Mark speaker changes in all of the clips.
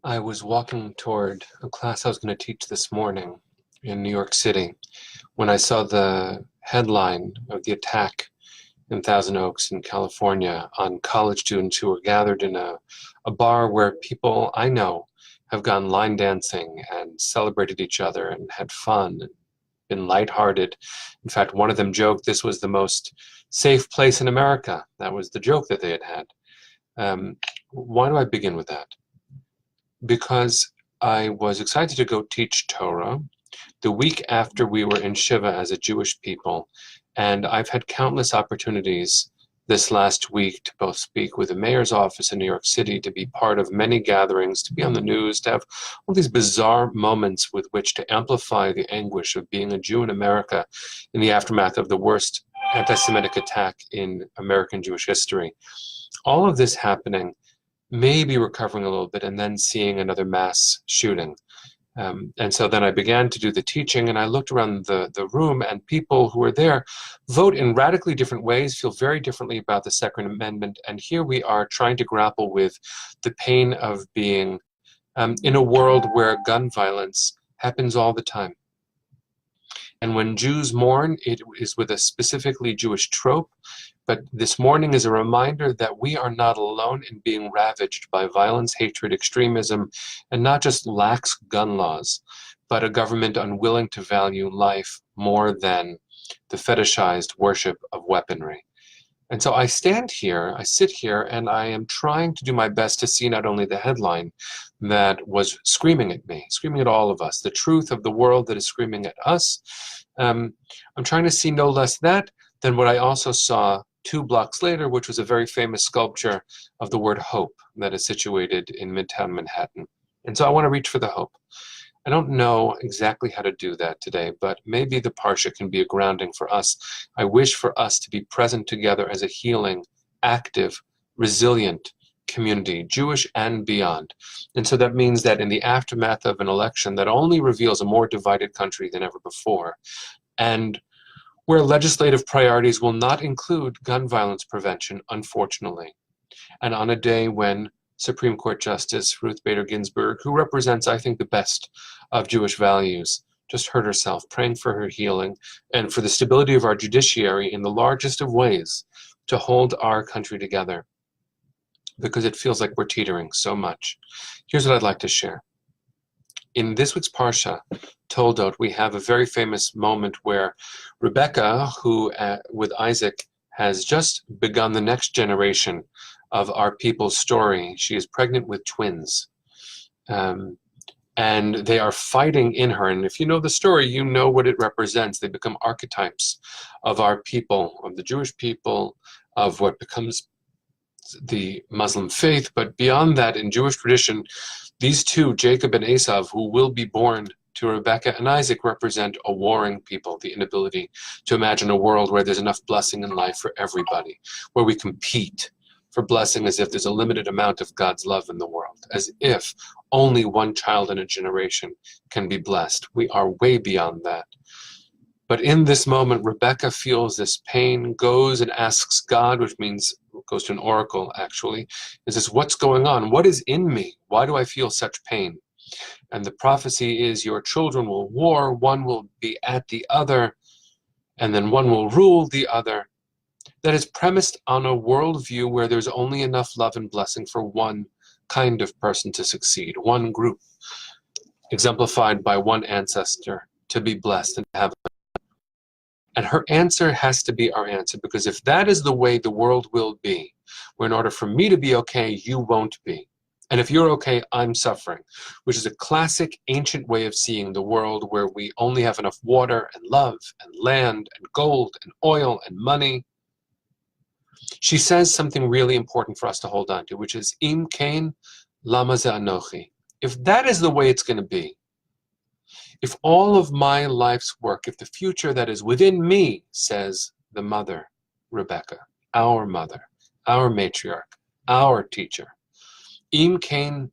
Speaker 1: I was walking toward a class I was going to teach this morning in New York City when I saw the headline of the attack in Thousand Oaks in California on college students who were gathered in a bar where people I know have gone line dancing and celebrated each other and had fun and been lighthearted. In fact, one of them joked this was the most safe place in America. That was the joke that they had had. Why do I begin with that? Because I was excited to go teach Torah the week after we were in Shiva as a Jewish people, and I've had countless opportunities this last week to both speak with the mayor's office in New York City, to be part of many gatherings, to be on the news, to have all these bizarre moments with which to amplify the anguish of being a Jew in America in the aftermath of the worst anti-Semitic attack in American Jewish history. All of this happening, maybe recovering a little bit, and then seeing another mass shooting. And so then I began to do the teaching, and I looked around the room, and people who were there vote in radically different ways, feel very differently about the Second Amendment, and here we are trying to grapple with the pain of being in a world where gun violence happens all the time. And when Jews mourn, it is with a specifically Jewish trope. But this morning is a reminder that we are not alone in being ravaged by violence, hatred, extremism, and not just lax gun laws, but a government unwilling to value life more than the fetishized worship of weaponry. And so I stand here, I sit here, and I am trying to do my best to see not only the headline that was screaming at me, screaming at all of us, the truth of the world that is screaming at us. I'm trying to see no less that than what I also saw 2 blocks later, which was a very famous sculpture of the word hope that is situated in Midtown Manhattan. And so I want to reach for the hope. I don't know exactly how to do that today, but maybe the Parsha can be a grounding for us. I wish for us to be present together as a healing, active, resilient community, Jewish and beyond. And so that means that in the aftermath of an election that only reveals a more divided country than ever before, and where legislative priorities will not include gun violence prevention, unfortunately, and on a day when Supreme Court Justice Ruth Bader Ginsburg, who represents, I think, the best of Jewish values, just hurt herself, praying for her healing and for the stability of our judiciary in the largest of ways to hold our country together, because it feels like we're teetering so much. Here's what I'd like to share. In this week's Parsha, Toldot, we have a very famous moment where Rebecca, who with Isaac has just begun the next generation of our people's story. She is pregnant with twins. And they are fighting in her. And if you know the story, you know what it represents. They become archetypes of our people, of the Jewish people, of what becomes the Muslim faith. But beyond that, in Jewish tradition, these two, Jacob and Esav, who will be born to Rebecca and Isaac, represent a warring people, the inability to imagine a world where there's enough blessing in life for everybody, where we compete for blessing as if there's a limited amount of God's love in the world, as if only one child in a generation can be blessed. We are way beyond that. But in this moment, Rebecca feels this pain, goes and asks God, which means goes to an oracle actually, and says, what's going on? What is in me? Why do I feel such pain? And the prophecy is your children will war, one will be at the other, and then one will rule the other. That is premised on a worldview where there's only enough love and blessing for one kind of person to succeed, one group, exemplified by one ancestor, to be blessed and have. And her answer has to be our answer, because if that is the way the world will be, where in order for me to be okay, you won't be. And if you're okay, I'm suffering, which is a classic ancient way of seeing the world, where we only have enough water and love and land and gold and oil and money. She says something really important for us to hold on to, which is, Im kain, lama ze anochi. If that is the way it's going to be, if all of my life's work, if the future that is within me, says the mother, Rebecca, our mother, our matriarch, our teacher, Im kain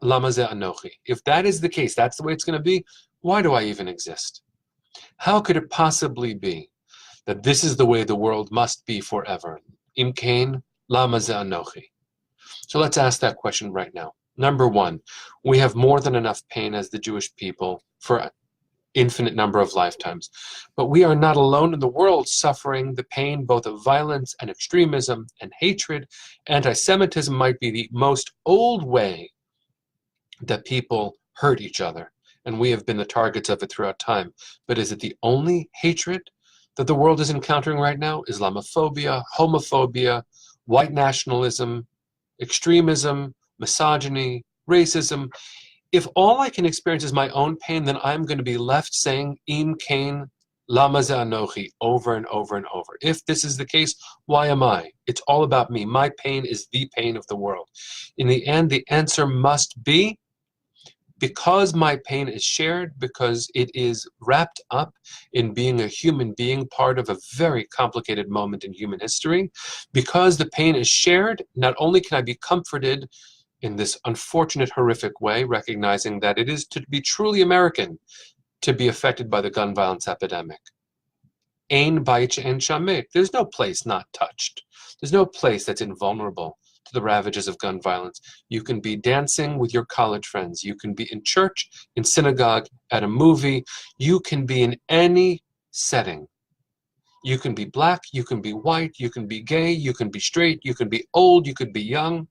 Speaker 1: lama ze anochi. If that is the case, that's the way it's going to be, why do I even exist? How could it possibly be that this is the way the world must be forever? Im kain lama ze anochi. So let's ask that question right now. Number one, we have more than enough pain as the Jewish people for an infinite number of lifetimes. But we are not alone in the world suffering the pain both of violence and extremism and hatred. Anti-Semitism might be the most old way that people hurt each other, and we have been the targets of it throughout time. But is it the only hatred that the world is encountering right now? Islamophobia, homophobia, white nationalism, extremism, misogyny, racism. If all I can experience is my own pain, then I'm going to be left saying Im Kain Lama Ze Anochi over and over and over. If this is the case, why am I? It's all about me. My pain is the pain of the world. In the end, the answer must be, because my pain is shared, because it is wrapped up in being a human being, part of a very complicated moment in human history, because the pain is shared, not only can I be comforted in this unfortunate, horrific way, recognizing that it is to be truly American to be affected by the gun violence epidemic. Ein Bait She'en Shameh. There's no place not touched. There's no place that's invulnerable to the ravages of gun violence. You can be dancing with your college friends. You can be in church, in synagogue, at a movie. You can be in any setting. You can be black, you can be white, you can be gay, you can be straight, you can be old, you could be young.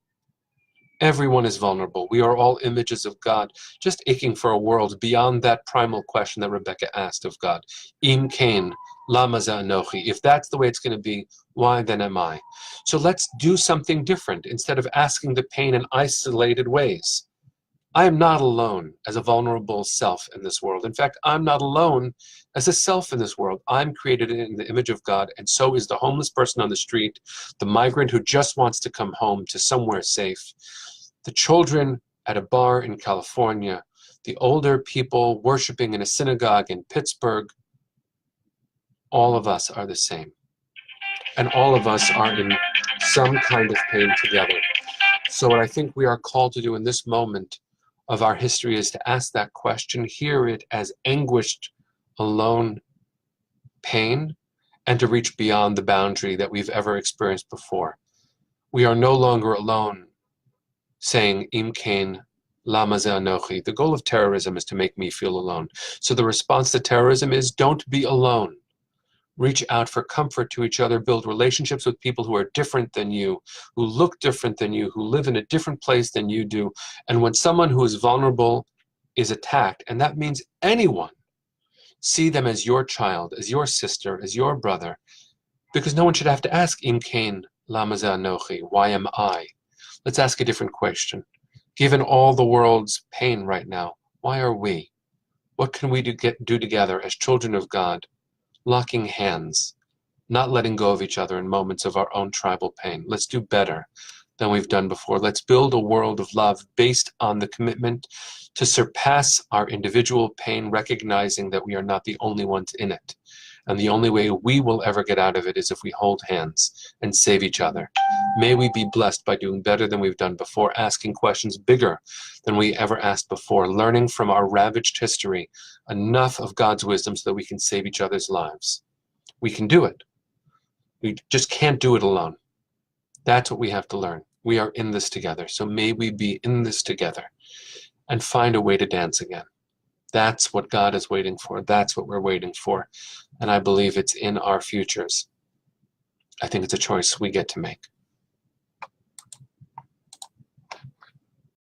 Speaker 1: Everyone is vulnerable. We are all images of God, just aching for a world beyond that primal question that Rebecca asked of God. Im Kain, Lama Ze Anochi. If that's the way it's going to be, why then am I? So let's do something different instead of asking the pain in isolated ways. I am not alone as a vulnerable self in this world. In fact, I'm not alone as a self in this world. I'm created in the image of God, and so is the homeless person on the street, the migrant who just wants to come home to somewhere safe, the children at a bar in California, the older people worshiping in a synagogue in Pittsburgh. All of us are the same. And all of us are in some kind of pain together. So what I think we are called to do in this moment of our history is to ask that question, hear it as anguished, alone pain, and to reach beyond the boundary that we've ever experienced before. We are no longer alone saying, Im Kain Lama Ze Anochi. The goal of terrorism is to make me feel alone. So the response to terrorism is, don't be alone. Reach out for comfort to each other, build relationships with people who are different than you, who look different than you, who live in a different place than you do. And when someone who is vulnerable is attacked, and that means anyone, see them as your child, as your sister, as your brother, because no one should have to ask, Im Kain Lama Ze Anochi, why am I? Let's ask a different question. Given all the world's pain right now, why are we? What can we do together as children of God? Locking hands, not letting go of each other in moments of our own tribal pain. Let's do better than we've done before. Let's build a world of love based on the commitment to surpass our individual pain, recognizing that we are not the only ones in it. And the only way we will ever get out of it is if we hold hands and save each other. May we be blessed by doing better than we've done before, asking questions bigger than we ever asked before, learning from our ravaged history enough of God's wisdom so that we can save each other's lives. We can do it. We just can't do it alone. That's what we have to learn. We are in this together. So may we be in this together and find a way to dance again. That's what God is waiting for. That's what we're waiting for. And I believe it's in our futures. I think it's a choice we get to make.